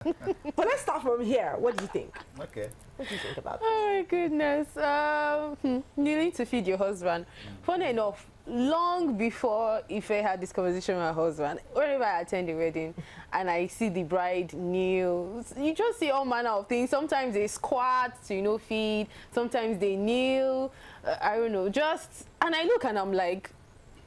But let's start from here. What do you think? Okay. What do you think about Oh my goodness. Needing to feed your husband. Funny enough, long before Ife had this conversation with her husband, whenever I attend the wedding and I see the bride kneel, you just see all manner of things. Sometimes they squat to, you know, feed. Sometimes they kneel. I don't know. And I look and I'm like,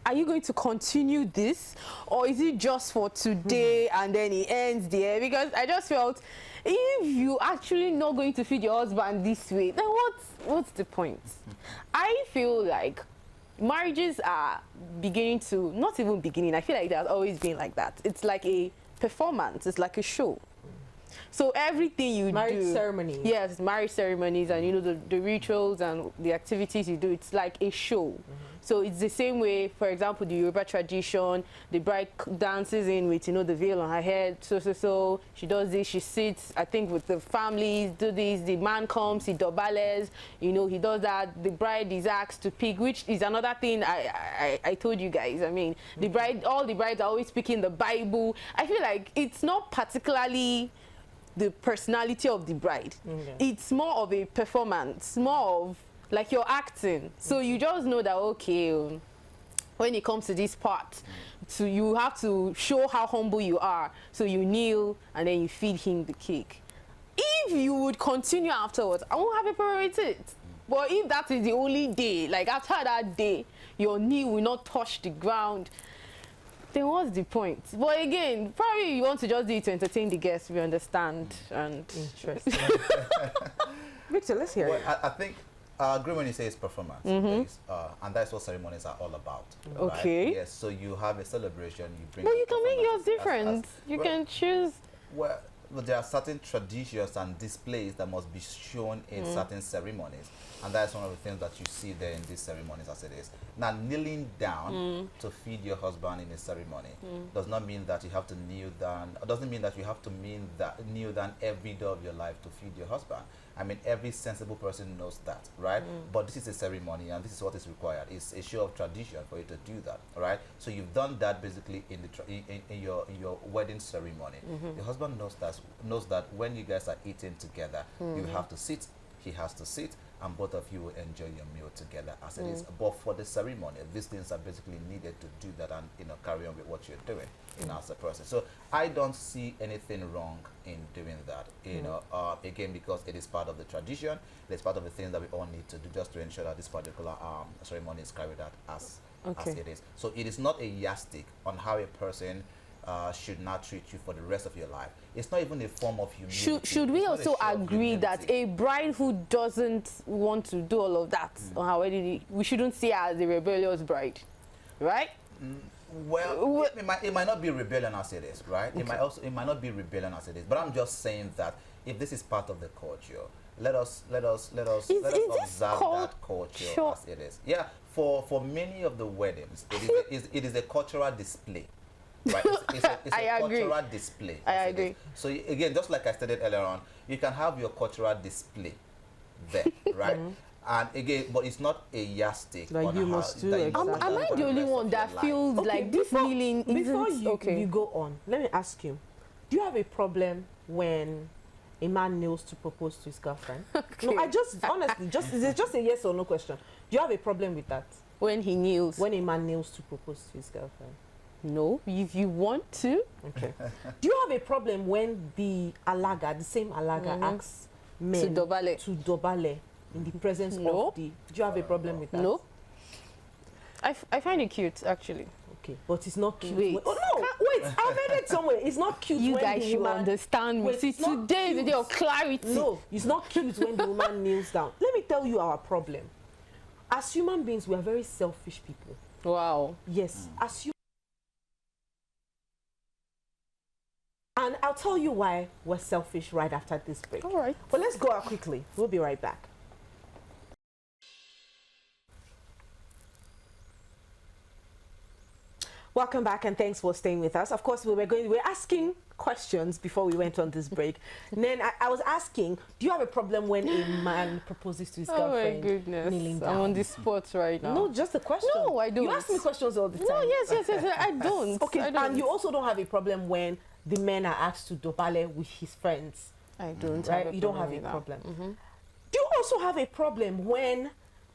are you going to continue this, or is it just for today and then it ends there? Because I just felt, if you actually not going to feed your husband this way, then what's the point? I feel like marriages are beginning to, not even beginning, I feel like they've always been like that. It's like a performance, it's like a show. So everything you do, marriage ceremonies. Yes, marriage ceremonies, and you know the rituals and the activities you do, it's like a show. So it's the same way, for example, the Yoruba tradition, the bride dances in with, you know, the veil on her head, so she does this, she sits, I think, with the families, do this, the man comes, he dobales, you know, he does that, the bride is asked to pick, which is another thing I told you guys. I mean, the bride, all the brides are always speaking the Bible. I feel like it's not particularly the personality of the bride. It's more of a performance, more of like you're acting. So you just know that, okay, when it comes to this part, so you have to show how humble you are. So you kneel and then you feed him the cake. If you would continue afterwards, I won't have a problem with it. But if that is the only day, like after that day, your knee will not touch the ground, then what's the point? But again, probably you want to just do it to entertain the guests, we understand. And interesting. Victor, let's hear it. I think I agree when you say it's performance, based, and that's what ceremonies are all about. Okay. Right? Yes, so you have a celebration, you bring. But you can make yours different. You can choose. Well, there are certain traditions and displays that must be shown in certain ceremonies, and that's one of the things that you see there in these ceremonies as it is. Now, kneeling down to feed your husband in a ceremony does not mean that you have to kneel down. It doesn't mean that you have to kneel down every day of your life to feed your husband. I mean, every sensible person knows that, right? But this is a ceremony, and this is what is required. It's a show of tradition for you to do that, right? So you've done that basically in the in your wedding ceremony. Your husband knows that when you guys are eating together, you have to sit, he has to sit, and both of you will enjoy your meal together as it is. But for the ceremony, these things are basically needed to do that and, you know, carry on with what you're doing, you know, as a process. So I don't see anything wrong in doing that, you know, again, because it is part of the tradition. It's part of the things that we all need to do just to ensure that this particular ceremony is carried out as it is. So it is not a yardstick on how a person should not treat you for the rest of your life. It's not even a form of humility. Should we also agree that a bride who doesn't want to do all of that on her wedding, we shouldn't see her as a rebellious bride, right? Well, it might not be rebellion as it is, right? It might not be rebellion as it is. But I'm just saying that if this is part of the culture, let us observe that culture as it is. Yeah, for many of the weddings, it is a cultural display. Right, it's a cultural display. I agree. So again, just like I stated earlier on, you can have your cultural display there, right? And again, but it's not a yardstick. Like you must do. Am I the only one that feels like this kneeling isn't before you go on, let me ask you, do you have a problem when a man kneels to propose to his girlfriend? No, I just honestly, it's just a yes or no question. Do you have a problem with that? When he kneels? When a man kneels to propose to his girlfriend? No, if you want to. Okay. Do you have a problem when the same alaga asks men to dobale in the presence of the... Do you have a problem with that? No. I find it cute, actually. Okay, but it's not cute. Wait. Oh, no, wait, I read it somewhere. It's not cute you when guys the should woman... understand me. See, today is the day of clarity. No, it's not cute when the woman kneels down. Let me tell you our problem. As human beings, we are very selfish people. Wow. Yes, and I'll tell you why we're selfish right after this break. All right. But let's go out quickly. We'll be right back. Welcome back, and thanks for staying with us. Of course, we're asking questions before we went on this break. And then I was asking, do you have a problem when a man proposes to his girlfriend? Oh my goodness, kneeling down? I'm on the spot right now. No, just a question. No, I don't. You ask me questions all the time. No, yes, I don't. Okay, I don't. And you also don't have a problem when the men are asked to dobale with his friends. I don't. Right? You don't have a problem. Do you also have a problem when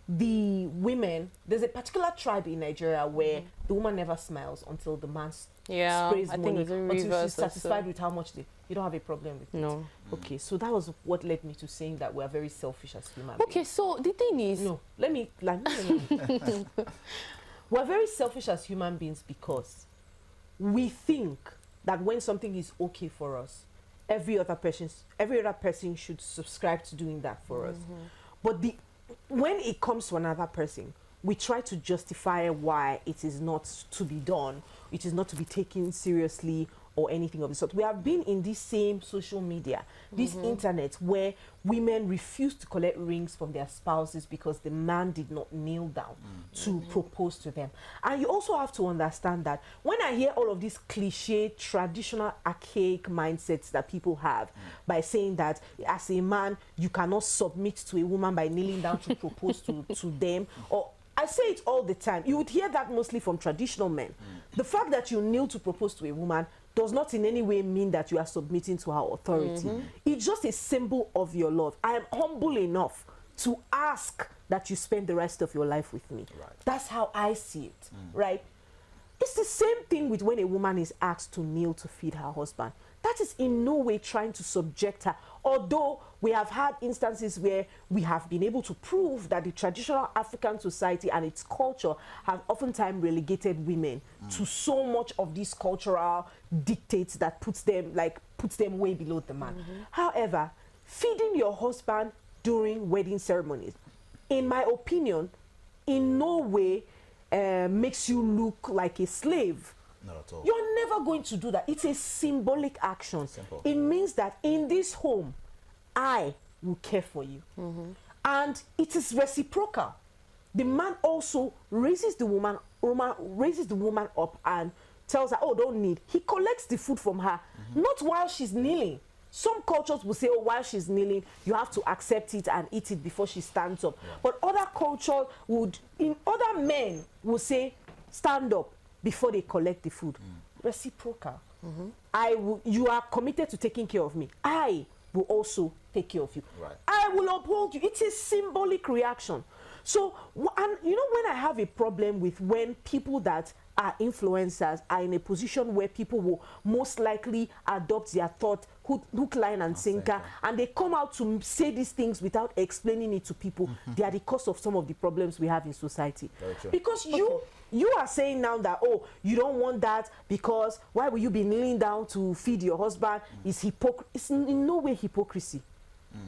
the women, there's a particular tribe in Nigeria where the woman never smiles until the man sprays money, until she's satisfied with how much you don't have a problem with it? Okay, so that was what led me to saying that we're very selfish as human beings. Okay, so the thing is... No, let me... We're very selfish as human beings because we think that when something is okay for us, every other person should subscribe to doing that for us. But when it comes to another person, we try to justify why it is not to be done, it is not to be taken seriously or anything of the sort. We have been in this same social media, this internet, where women refuse to collect rings from their spouses because the man did not kneel down to propose to them. And you also have to understand that when I hear all of these cliche, traditional, archaic mindsets that people have by saying that as a man, you cannot submit to a woman by kneeling down to propose to them, or I say it all the time. You would hear that mostly from traditional men. The fact that you kneel to propose to a woman does not in any way mean that you are submitting to her authority. It's just a symbol of your love. I am humble enough to ask that you spend the rest of your life with me. Right. That's how I see it, right? It's the same thing with when a woman is asked to kneel to feed her husband. That is in no way trying to subject her. Although we have had instances where we have been able to prove that the traditional African society and its culture have oftentimes relegated women to so much of these cultural dictates that puts them way below the man. However, feeding your husband during wedding ceremonies, in my opinion, in no way makes you look like a slave. Not at all. You're never going to do that. It's a symbolic action. Simple. It means that in this home, I will care for you. And it is reciprocal. The man also raises the woman up and tells her, oh, don't need. He collects the food from her, not while she's kneeling. Some cultures will say, oh, while she's kneeling, you have to accept it and eat it before she stands up. But other cultures other men will say, stand up before they collect the food. Reciprocal. You are committed to taking care of me. I will also take care of you. Right. I will uphold you. It's a symbolic reaction. So, and you know, when I have a problem with when people that are influencers are in a position where people will most likely adopt their thought, hook, line, and sinker, and they come out to say these things without explaining it to people, they are the cause of some of the problems we have in society. Because you are saying now that, oh, you don't want that because why will you be kneeling down to feed your husband? It's in no way hypocrisy.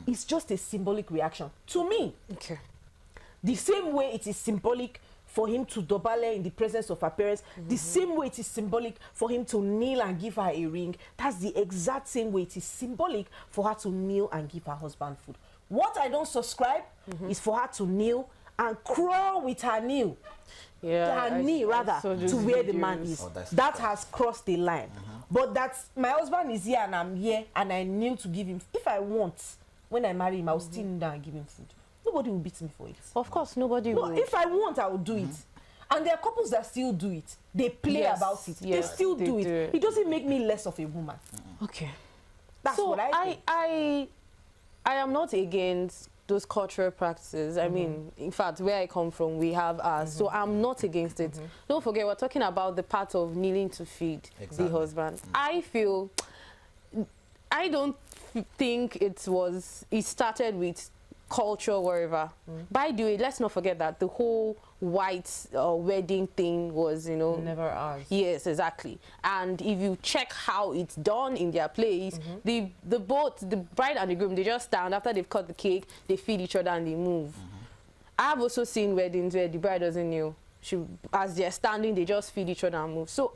It's just a symbolic reaction to me. Okay. The same way it is symbolic for him to dobale in the presence of her parents, the same way it is symbolic for him to kneel and give her a ring, that's the exact same way it is symbolic for her to kneel and give her husband food. What I don't subscribe is for her to kneel and crawl with her knee, her knee rather, to where the man is. Oh, that has crossed the line. But that's, my husband is here and I'm here and I kneel to give him. If I want, when I marry him, I'll still kneel down and give him food. Nobody will beat me for it. Of course, nobody will. If I want, I will do it. And there are couples that still do it. They play about it. They still do it. It doesn't make me less of a woman. Okay. That's what I think. I am not against those cultural practices. I mean, in fact, where I come from, we have ours. So I'm not against it. Don't forget, we're talking about the part of kneeling to feed the husband. I don't think it started with culture, wherever. By the way, let's not forget that the whole white wedding thing was, you know, never ours. Yes, exactly. And if you check how it's done in their place, the bride and the groom, they just stand after they've cut the cake, they feed each other and they move. I've also seen weddings where the bride doesn't kneel. As they're standing, they just feed each other and move. So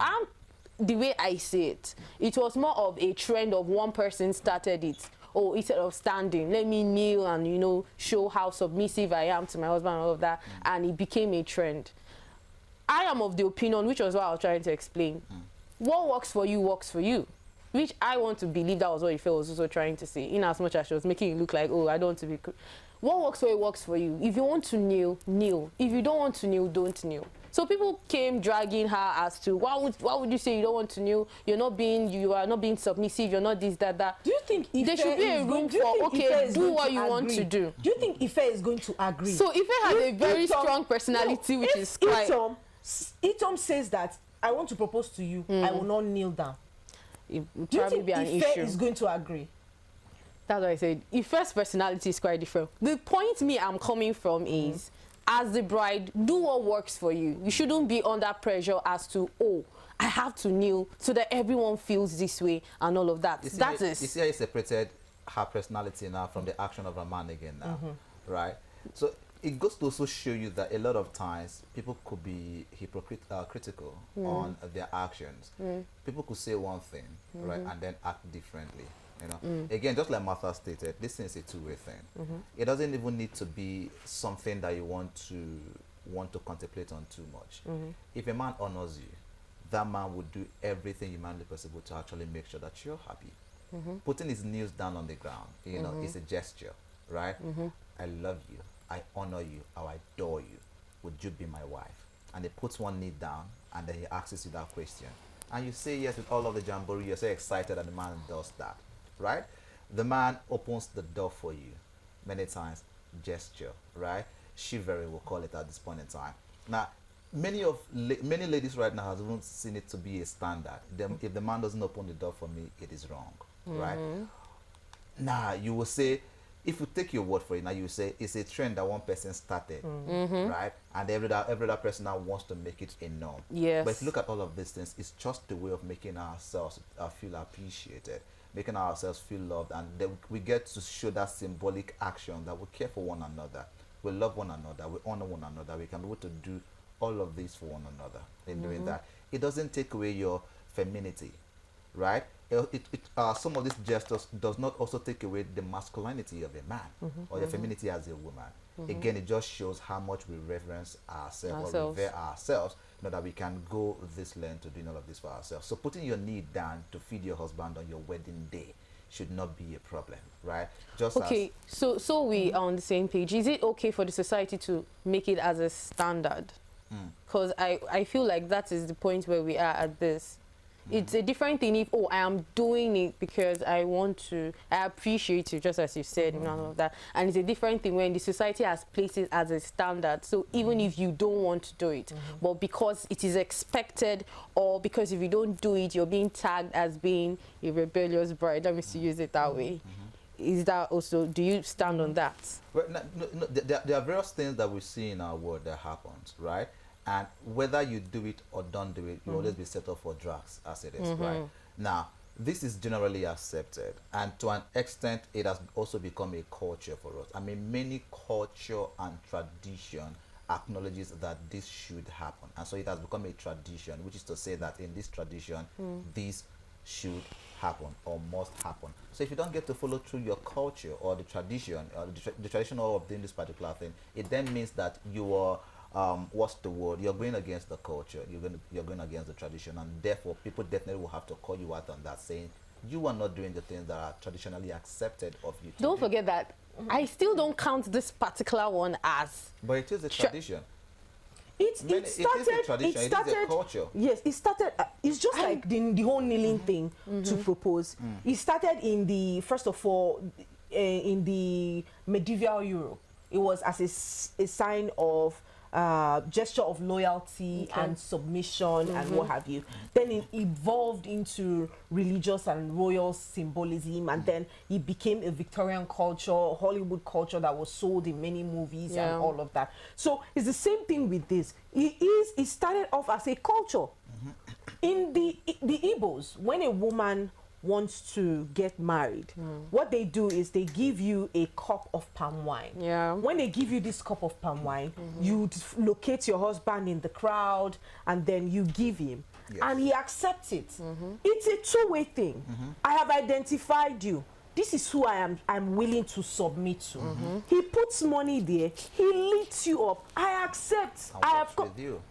the way I see it, it was more of a trend of one person started it. Oh, instead of standing, let me kneel and, you know, show how submissive I am to my husband and all of that. And it became a trend. I am of the opinion, which was what I was trying to explain. What works for you works for you. Which I want to believe that was what Ife was also trying to say, in as much as she was making it look like, oh, I don't want to be... What works for you works for you. If you want to kneel, kneel. If you don't want to kneel, don't kneel. So people came dragging her as to why would you say you don't want to kneel? You are not being submissive. You're not this, that. Do you think there should be a room for, okay, do what you want to do? Do you think Ife is going to agree? So Ife has a very strong personality, which is quite. Itom says that I want to propose to you, I will not kneel down. It would Do you probably think be an Ife issue. is going to agree? That's what I said. Ife's personality is quite different. The point I'm coming from is, as the bride, do what works for you. You shouldn't be under pressure as to, oh, I have to kneel so that everyone feels this way and all of that. You see how he separated her personality now from the action of a man again now, right? So it goes to also show you that a lot of times people could be critical on their actions. People could say one thing, right, and then act differently. You know, again, just like Martha stated, this is a two-way thing. It doesn't even need to be something that you want to contemplate on too much. If a man honors you, that man would do everything humanly possible to actually make sure that you're happy. Putting his knees down on the ground, you know, is a gesture, right? I love you, I honor you, I adore you. Would you be my wife? And he puts one knee down, and then he asks you that question, and you say yes with all of the jamboree. You're so excited that the man does that. Right? The man opens the door for you many times, gesture, right? Chivalry, will call it at this point in time. Now, many ladies right now have even seen it to be a standard. If the man doesn't open the door for me, it is wrong, right? Now, you will say, if you take your word for it, now you say it's a trend that one person started, right? And every other person now wants to make it a norm. Yes. Mm. Mm. But if you look at all of these things, it's just a way of making ourselves feel appreciated, making ourselves feel loved, and then we get to show that symbolic action that we care for one another, we love one another, we honor one another, we can be able to do all of this for one another in doing that. It doesn't take away your femininity, right? Some of these gestures does not also take away the masculinity of a man or the femininity as a woman. Again, it just shows how much we reverence ourselves or revere ourselves, you know, that we can go this length to doing all of this for ourselves. So putting your knee down to feed your husband on your wedding day should not be a problem, right? Just okay, so we are on the same page. Is it okay for the society to make it as a standard? Because I feel like that is the point where we are at this. It's a different thing if, oh, I am doing it because I want to, I appreciate you, just as you said, and all of that. And it's a different thing when the society has placed it as a standard. So even if you don't want to do it, but because it is expected, or because if you don't do it, you're being tagged as being a rebellious bride. Let me see, use it that way. Is that also, do you stand on that? Well, no, there are various things that we see in our world that happens, right? And whether you do it or don't do it, you always be set up for drugs, as it is, right? Now, this is generally accepted, and to an extent, it has also become a culture for us. I mean, many culture and tradition acknowledges that this should happen, and so it has become a tradition, which is to say that in this tradition, this should happen or must happen. So if you don't get to follow through your culture or the tradition, or the tradition of doing this particular thing, it then means that you are what's the word? You're going against the culture. You're going against the tradition, and therefore people definitely will have to call you out on that, saying you are not doing the things that are traditionally accepted of you. Don't forget that I still don't count this particular one as. But it is a tradition. It started. It is a culture. Yes, it started. It's just like the whole kneeling thing to propose. It started in the first of all in the medieval Europe. It was as a sign of gesture of loyalty and submission and what have you. Then it evolved into religious and royal symbolism, and then it became a Victorian culture, Hollywood culture that was sold in many movies and all of that. So it's the same thing with this. It started off as a culture. In the Igbos, when a woman wants to get married, what they do is they give you a cup of palm wine. When they give you this cup of palm wine, you locate your husband in the crowd, and then you give him, and he accepts it. It's a two-way thing. I have identified you. This is who I'm willing to submit to. He puts money there. He lifts you up. I accept. I have with you.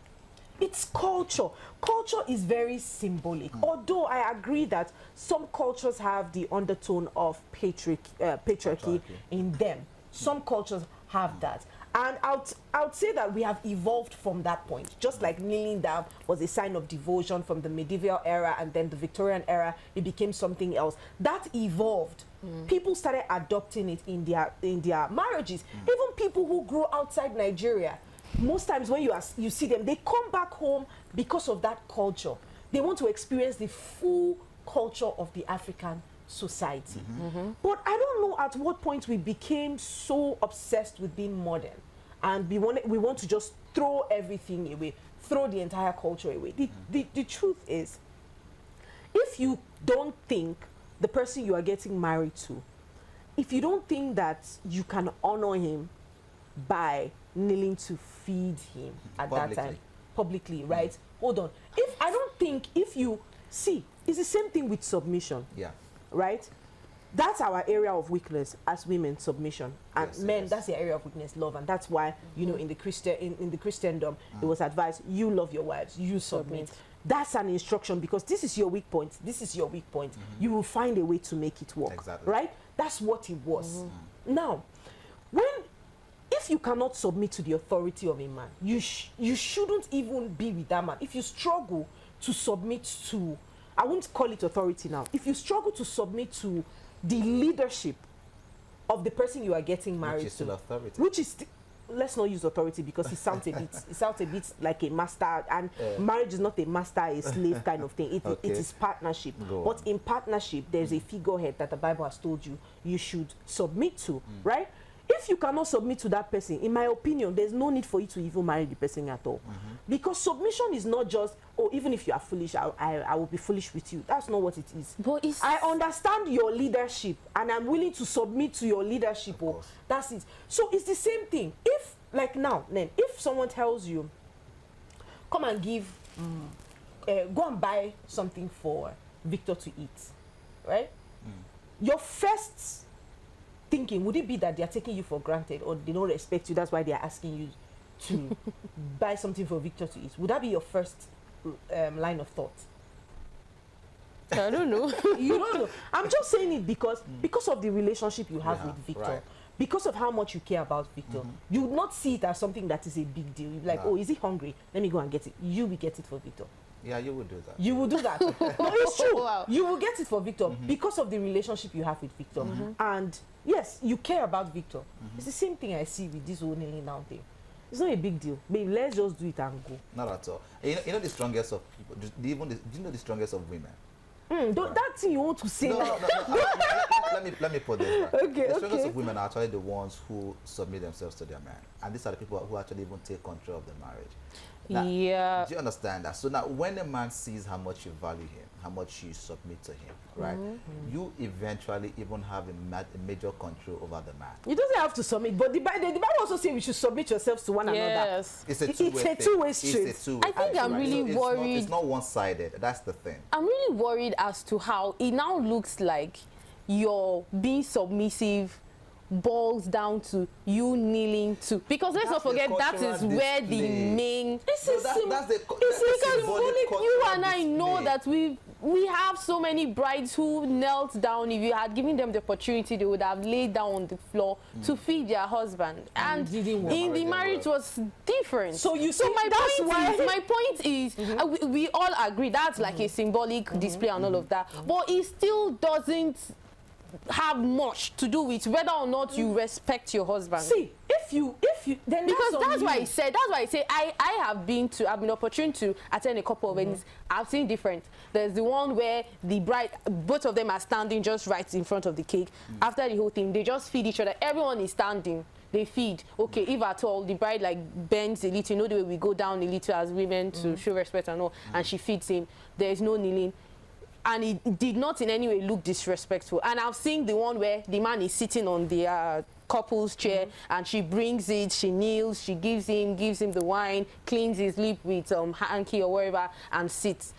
It's culture. Culture is very symbolic. Although I agree that some cultures have the undertone of patriarchy in them. Some cultures have that. And I would say that we have evolved from that point. Just like kneeling down was a sign of devotion from the medieval era, and then the Victorian era, it became something else. That evolved. People started adopting it in their marriages. Even people who grow outside Nigeria, most times when you see them, they come back home because of that culture. They want to experience the full culture of the African society. But I don't know at what point we became so obsessed with being modern, and we want to just throw everything away, throw the entire culture away. The truth is, if you don't think the person you are getting married to, if you don't think that you can honor him by kneeling to feed him at that time publicly, right? Hold on. If you see, it's the same thing with submission. Yeah. Right? That's our area of weakness as women, submission. And Yes, men, yes. that's the area of weakness, love. And that's why, you know, in the Christendom, it was advised, you love your wives, you submit. That's an instruction, because this is your weak point. This is your weak point. You will find a way to make it work. Exactly. Right? That's what it was. Now, if you cannot submit to the authority of a man, you shouldn't even be with that man. If you struggle to submit to, I won't call it authority now. If you struggle to submit to the leadership of the person you are getting married Which is still to, authority. which is let's not use authority, because it sounds a bit like a master, and marriage is not a master, a slave kind of thing. It is partnership. But in partnership, there's a figurehead that the Bible has told you should submit to, right? If you cannot submit to that person, in my opinion, there's no need for you to even marry the person at all. Because submission is not just, oh, even if you are foolish, I will be foolish with you. That's not what it is. But I understand your leadership, and I'm willing to submit to your leadership. Oh, that's it. So it's the same thing. If, like now, then, if someone tells you, come and give, go and buy something for Victor to eat, right? Your first thinking, would it be that they are taking you for granted, or they don't respect you, that's why they are asking you to buy something for Victor to eat? Would that be your first line of thought? I don't know. You don't know. I'm just saying it because of the relationship you have with Victor. Right. Because of how much you care about Victor. You would not see it as something that is a big deal. You'd be like, oh, is he hungry? Let me go and get it. You will get it for Victor. Yeah, you would do that. You will do that. No, it's true. Wow. You will get it for Victor because of the relationship you have with Victor. And yes, you care about Victor. It's the same thing I see with this whole kneeling down thing. It's not a big deal. Babe, let's just do it and go. Not at all. You know the strongest of people, do you know the strongest of women? That thing you want to say No, now. let me put this right. Okay, The strongest okay. of women are actually the ones who submit themselves to their man. And these are the people who actually even take control of the marriage. Now, Yeah. do you understand that? So now when a man sees how much you value him, how much you submit to him, right? You eventually even have a major control over the man. You don't have to submit, but the Bible also says we should submit yourselves to one another. Yes. It's a It's two-way a thing. two-way It's street. a two-way I think street, I'm right? really So worried. It's not one-sided. That's the thing. I'm really worried as to how it now looks like your being submissive boils down to you kneeling to, because let's not That's the forget that is cultural where the display. main This No, is that's the because symbolic you cultural and I know display. that we have so many brides who knelt down. If you had given them the opportunity, they would have laid down on the floor to feed their husband. And didn't work. in the marriage was different. So you see, my that's point why- is, my point is, we all agree that's like a symbolic display and all of that, but it still doesn't have much to do with whether or not you respect your husband. See, if you then Because that's on why you. I say I've been opportune to attend a couple of weddings. I've seen different. There's the one where the bride, both of them are standing just right in front of the cake. After the whole thing, they just feed each other. Everyone is standing. They feed. Okay, if at all, the bride like bends a little, you know the way we go down a little as women to show respect and all, and she feeds him. There is no kneeling. And it did not in any way look disrespectful. And I've seen the one where the man is sitting on the couple's chair, and she brings it, she kneels, she gives him the wine, cleans his lip with hanky or whatever, and sits.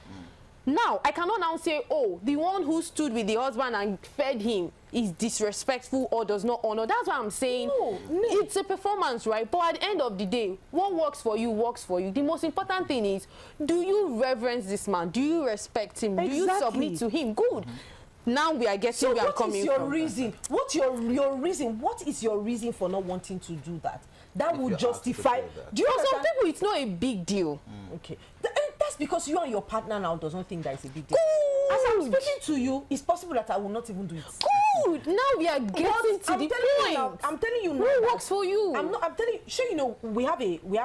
Now, I cannot now say, oh, the one who stood with the husband and fed him is disrespectful or does not honor. That's what I'm saying. No. It's a performance, right? But at the end of the day, what works for you works for you. The most important thing is, do you reverence this man? Do you respect him? Do you Exactly. submit to him? Good. Now we are getting where I'm coming What is your from. reason? What's your reason? What is your reason for not wanting to do that? That would justify. Do you know some people? It's not a big deal. Okay, that's because you and your partner now does not think that it's a big deal. As I'm speaking to you, it's possible that I will not even do it. Good. Now we are getting to the point. I'm telling you now. Who works for you? I'm telling you. Sure, you know we have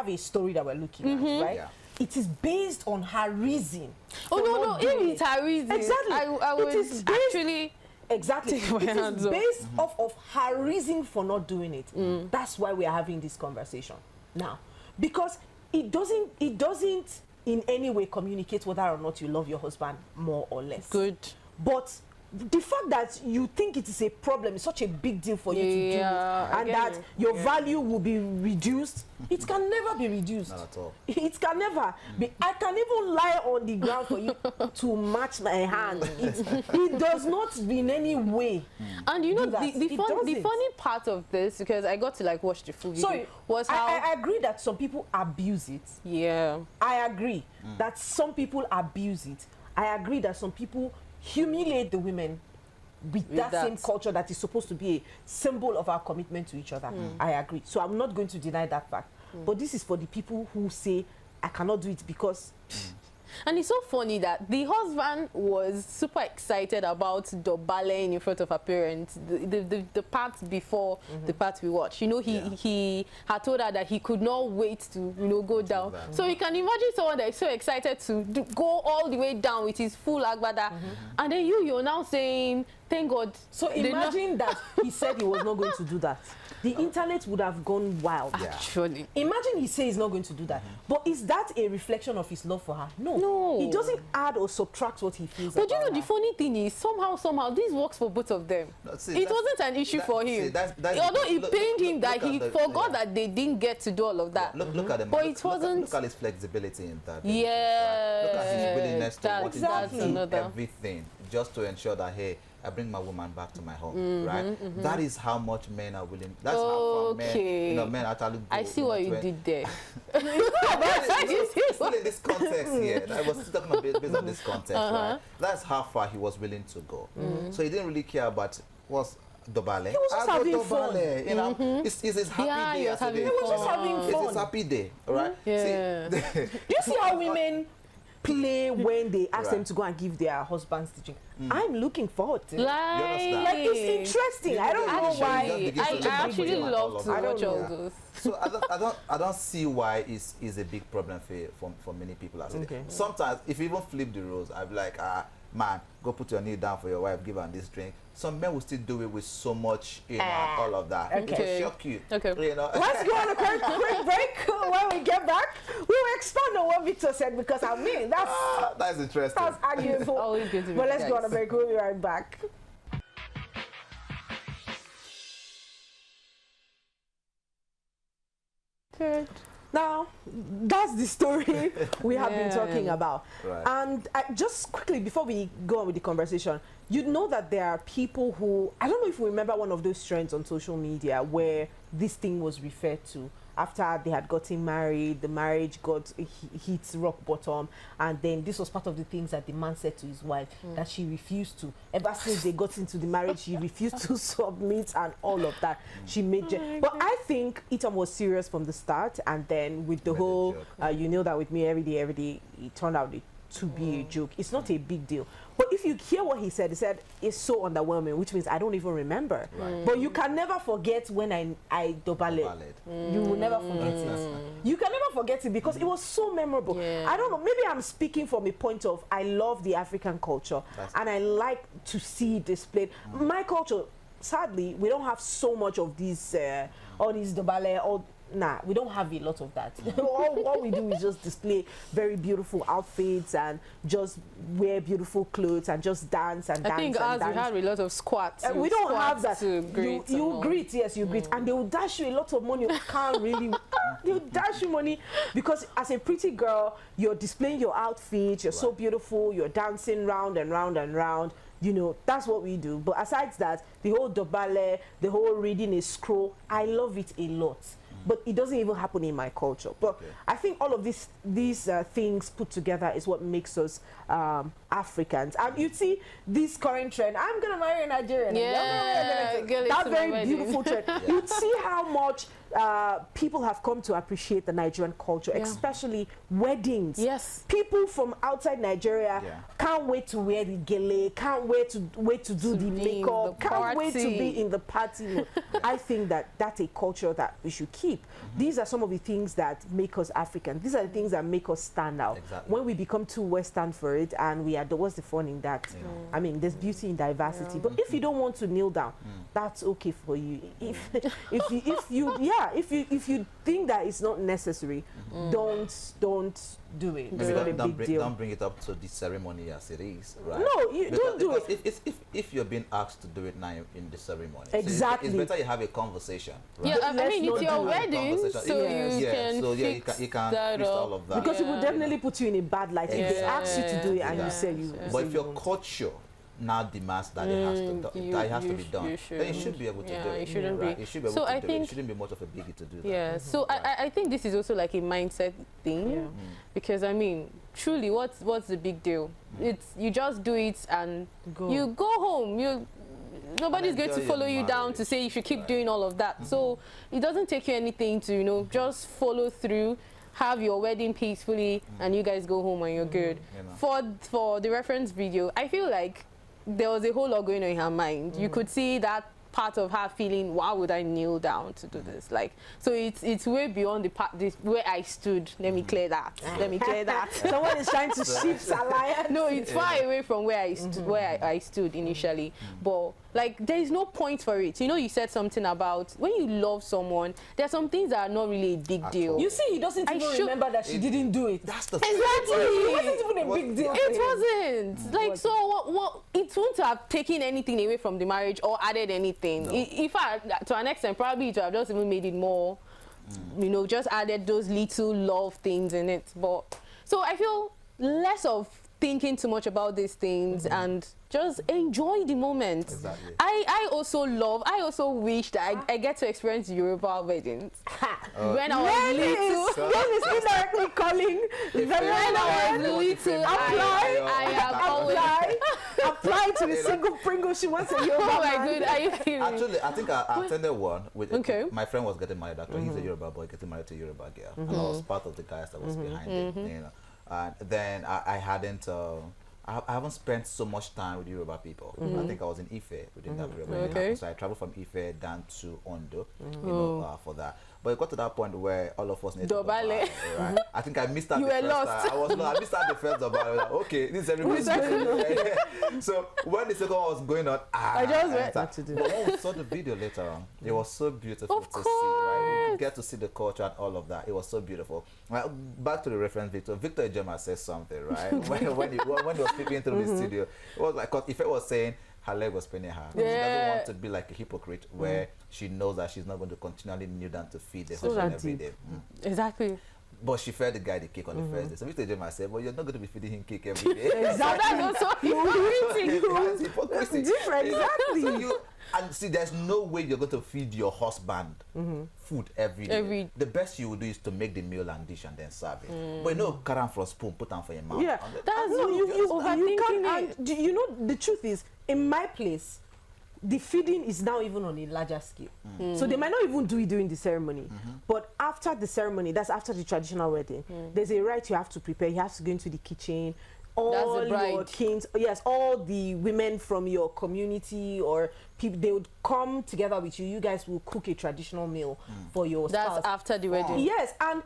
a story that we're looking at, right? Yeah. It is based on her reason. Oh no, even it's her reason. Exactly. I would it is based, actually. Exactly. Take my It hands is off. based off of her reason for not doing it. That's why we are having this conversation now, because it doesn't in any way communicate whether or not you love your husband more or less. Good. But the fact that you think it is a problem is such a big deal for you to do it, and that your value will be reduced, it can never be reduced. Not at all. It can never be. I can even lie on the ground for you to match my hand. It does not in any way. And you know do that. the funny part of this, because I got to like watch the full video, Sorry, was how I agree that some people abuse it. yeah. I agree that some people abuse it. I agree that some people humiliate the women with that same culture that is supposed to be a symbol of our commitment to each other. I agree. So I'm not going to deny that fact. But this is for the people who say, I cannot do it because... And it's so funny that the husband was super excited about Dobale in front of her parents. The part before the part we watched. You know, he had told her that he could not wait to, you know, go down. So you can imagine someone that is so excited to go all the way down with his full agbada. And then you're now saying, thank God. So imagine that he said he was not going to do that. The internet would have gone wild. Actually. Imagine he says he's not going to do that. But is that a reflection of his love for her? No. No. It doesn't add or subtract what he feels But about you know, the her. funny thing is, somehow, this works for both of them. No, see, It wasn't an issue for him. Although it pained him that he forgot that they didn't get to do all of that. Look at them. But it wasn't. Look at his flexibility in that. Yeah. Look at his willingness to That's do another. everything just to ensure that, hey, I bring my woman back to my home, right? That is how much men are willing. That's how far men, you know, men actually go. I see what you to did there. Still in this context here, I was still talking about based on this context, right? That's how far he was willing to go. So he didn't really care about what's Dobale. He was just having fun. You know, it's his happy day. he was having He was just having It's fun. his happy day, right? Yeah. See, Do you see how women play when they ask them Right. to go and give their husbands teaching? I'm looking forward to it. understand? Like, it's interesting. I don't know Actually, why. you just I begin to actually look at all love of to that. watch all Yeah. those. So I don't see why it's a big problem for many people. Okay. Sometimes if you even flip the rules, I'd be like, man, go put your knee down for your wife, give her this drink. Some men will still do it with so much, you know, all of that. It Okay. will shock you. Okay. You know? Let's go on a quick break. When we get back, we will expand on what Victor said, because I mean, That's interesting. that's arguable. Always good to be But let's go on a guys. break. We'll be right back. Good. Now, that's the story we have been talking about. Right. And just quickly, before we go on with the conversation, you know that there are people who, I don't know if you remember one of those trends on social media where this thing was referred to. After they had gotten married, the marriage hit rock bottom, and then this was part of the things that the man said to his wife, that she refused to. Ever since they got into the marriage, she refused to submit and all of that. She made but I think Itam was serious from the start, and then with the Made a whole, joke. you know that with me every day, it turned out to be a joke. It's not a big deal. But if you hear what he said it's so underwhelming, which means I don't even remember. Right. But you can never forget when I dobale. You will never forget it. You can never forget it because it was so memorable. Yeah. I don't know, maybe I'm speaking from a point of I love the African culture and I like to see it displayed. My culture, sadly, we don't have so much of these all these dobale, nah, we don't have a lot of that. all we do is just display very beautiful outfits and just wear beautiful clothes and just dance and dance. I think and as we dance. had a lot of squats. We don't have that. To greet You greet, yes, you greet, and they will dash you a lot of money. You can't really. They'll dash you money because as a pretty girl, you're displaying your outfit. You're so beautiful. You're dancing round and round and round. You know, that's what we do. But aside that, the whole dobale, the whole reading a scroll, I love it a lot. But it doesn't even happen in my culture. But I think all of these things put together is what makes us Africans. And you see this current trend, I'm gonna marry a Nigerian. Yeah, that very beautiful trend. You'd see how much people have come to appreciate the Nigerian culture, especially weddings. Yes. People from outside Nigeria can't wait to wear the gele, can't wait to do the makeup, can't wait to be in the party. I think that that's a culture that we should keep. These are some of the things that make us African. These are the things that make us stand out. Exactly. When we become too Western for it, and we are, what's the fun in that? I mean, there's beauty in diversity. But if you don't want to kneel down, that's okay for you. If you think that it's not necessary, don't do it. Maybe It's not a big deal. don't bring it up to the ceremony as it is, right? No, you don't do it. If you're being asked to do it now in the ceremony, exactly. so it's better you have a conversation, right? Yeah, I mean, it's your wedding, so you can fix that all of that. Because it will definitely put you in a bad light if they ask you to do it and you say you. But if your culture now demands that it has to be done, then you should be able to do it. It shouldn't be. You should be able to do it. It shouldn't be much of a biggie to do that. Yeah. So I think this is also like a mindset thing, because I mean, truly, what's the big deal? It's you just do it and you go home. Nobody's going to follow you down to say you should keep doing all of that. So it doesn't take you anything to just follow through. Have your wedding peacefully, and you guys go home and you're good. For the reference video, I feel like there was a whole lot going on in her mind. You could see that part of her feeling, why would I kneel down to do this? Like, so it's way beyond the part where I stood. Let me clear that. Let me clear that. Someone is trying to shift alliance. No, it's far away from where I stood, I stood initially. But like, there is no point for it. You said something about when you love someone, there are some things that are not really a big deal. You see, he doesn't even remember that she didn't do it. That's the exactly. It wasn't even a big deal. It wasn't. Like, so what? It wouldn't have taken anything away from the marriage or added anything. No. In fact, to an extent, probably it would have just even made it more, just added those little love things in it. But so I feel less of thinking too much about these things and just enjoy the moment. Exactly. I also wish that I get to experience Yoruba weddings. When I was little. Yen is indirectly calling. When I was little, apply to the single Pringle she wants a Yoruba. Oh my God, are you kidding? Actually, I think I attended one with my friend was getting married. Actually, he's a Yoruba boy getting married to a Yoruba girl, and I was part of the guys that was behind it. And then I haven't spent so much time with Yoruba people. I think I was in Ife within that period. So I traveled from Ife down to Ondo, for that. But it got to that point where all of us needed to go back, right? I think I missed out. You were lost. I missed out the first of all. Like, okay, this is everybody's doing. So when the second one was going on, I just went back to do. But when we saw the video later on, it was so beautiful to see. Right? We get to see the culture and all of that. It was so beautiful. Right, back to the reference Victor. Victor Ejema said something, right? when he was speaking through the studio, it was like, if it was saying her leg was paining her. She doesn't want to be like a hypocrite where she knows that she's not going to continually kneel down to feed the husband every day. Exactly. But she fed the guy the cake on the first day. So Mr. Ejema said, well, you're not going to be feeding him cake every day. Exactly. That's also hypocrisy. Different, exactly. So and see, there's no way you're going to feed your husband food every day. The best you will do is to make the meal and dish and then serve it. But carry from spoon, put them for your mouth. Yeah, that's you overthinking it. You know, the truth is, in my place, the feeding is now even on a larger scale. So they might not even do it during the ceremony. But after the ceremony, that's after the traditional wedding, there's a rite you have to prepare. You have to go into the kitchen. All your kings, all the women from your community or people, they would come together with you. You guys will cook a traditional meal for your spouse. That's after the wedding. Yes, and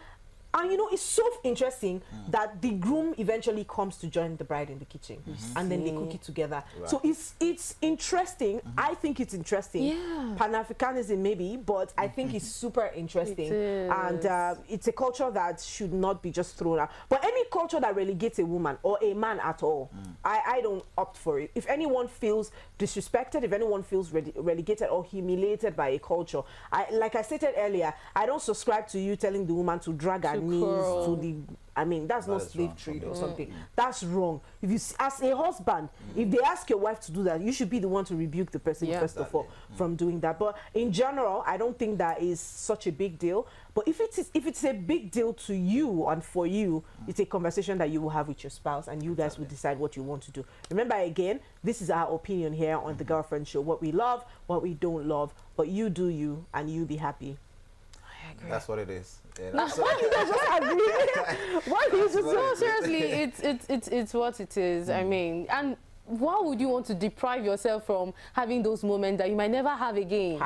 it's so interesting that the groom eventually comes to join the bride in the kitchen, and then they cook it together. Right. So it's interesting. I think it's interesting. Yeah. Pan-Africanism maybe, but I think it's super interesting. And it's a culture that should not be just thrown out. But any culture that relegates a woman or a man at all, I don't opt for it. If anyone feels disrespected, if anyone feels relegated or humiliated by a culture, like I stated earlier, I don't subscribe to you telling the woman to drag her knees to the I mean, that's That not is slave wrong trade from or me. something. That's wrong. If you, as a husband, if they ask your wife to do that, you should be the one to rebuke the person Yeah. first of all from doing that. But in general, I don't think that is such a big deal. But if it's a big deal to you and for you, it's a conversation that you will have with your spouse, and you guys will decide what you want to do. Remember, again, this is our opinion here on the Girlfriend Show. What we love, what we don't love, but you do you, and you be happy. That's what it is. Yeah, Why did I just agree? Why did you just No, seriously, it's what it is. I mean, and why would you want to deprive yourself from having those moments that you might never have again?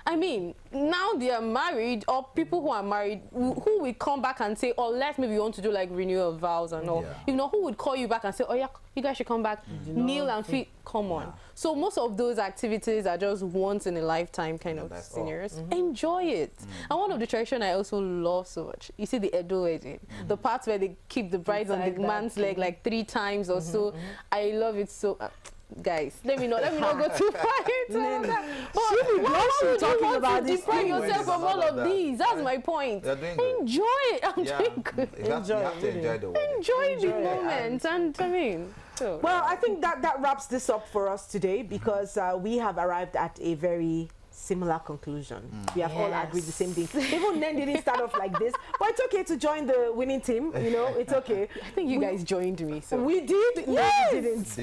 I mean, now they are married, or people who are married, who will come back and say, oh, maybe you want to do like renewal of vows and all. Yeah. You know, who would call you back and say, oh yeah, you guys should come back, kneel and feel, come on. So most of those activities are just once in a lifetime kind of that's all. scenarios. Enjoy it. And one of the tradition I also love so much, you see the Edo wedding, the part where they keep the bride on the man's leg like 3 times or so. I love it so. Guys, let me not go too far into that. But why would you want to deprive yourself from all of these? That's my point. Enjoy it. I'm doing good. You have to enjoy the wedding. Enjoy the moment, and I mean. So. Well, I think that wraps this up for us today, because we have arrived at a very similar conclusion. We have all agreed the same thing. Even Nen didn't start off like this, but it's okay to join the winning team. You know, it's okay. I think you guys joined me. So we did. Yes. No, we didn't.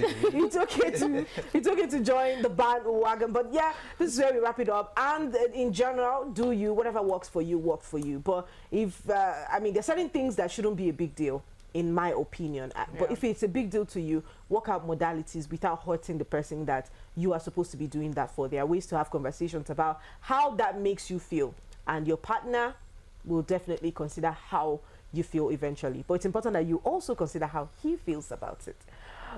It's okay to join the bandwagon. But yeah, this is where we wrap it up. And in general, do you whatever works for you, work for you. But if I mean, there's certain things that shouldn't be a big deal, in my opinion. But if it's a big deal to you, work out modalities without hurting the person that you are supposed to be doing that for. There are ways to have conversations about how that makes you feel, and your partner will definitely consider how you feel eventually. But it's important that you also consider how he feels about it.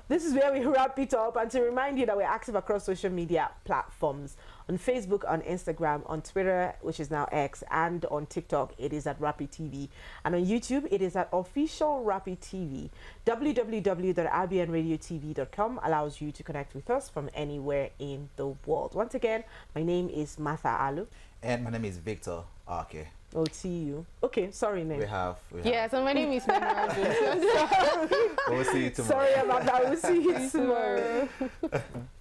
This is where we wrap it up, and to remind you that we're active across social media platforms. On Facebook, on Instagram, on Twitter, which is now X, and on TikTok, it is at Rappy TV. And on YouTube, it is at Official Rappy TV. www.rbnradiotv.com allows you to connect with us from anywhere in the world. Once again, my name is Martha Alu. And my name is Victor Arke. Oh, see you. Okay, sorry, name. We have. Yeah, so my name is Mama. We'll see you tomorrow. Sorry about that. We'll see you tomorrow.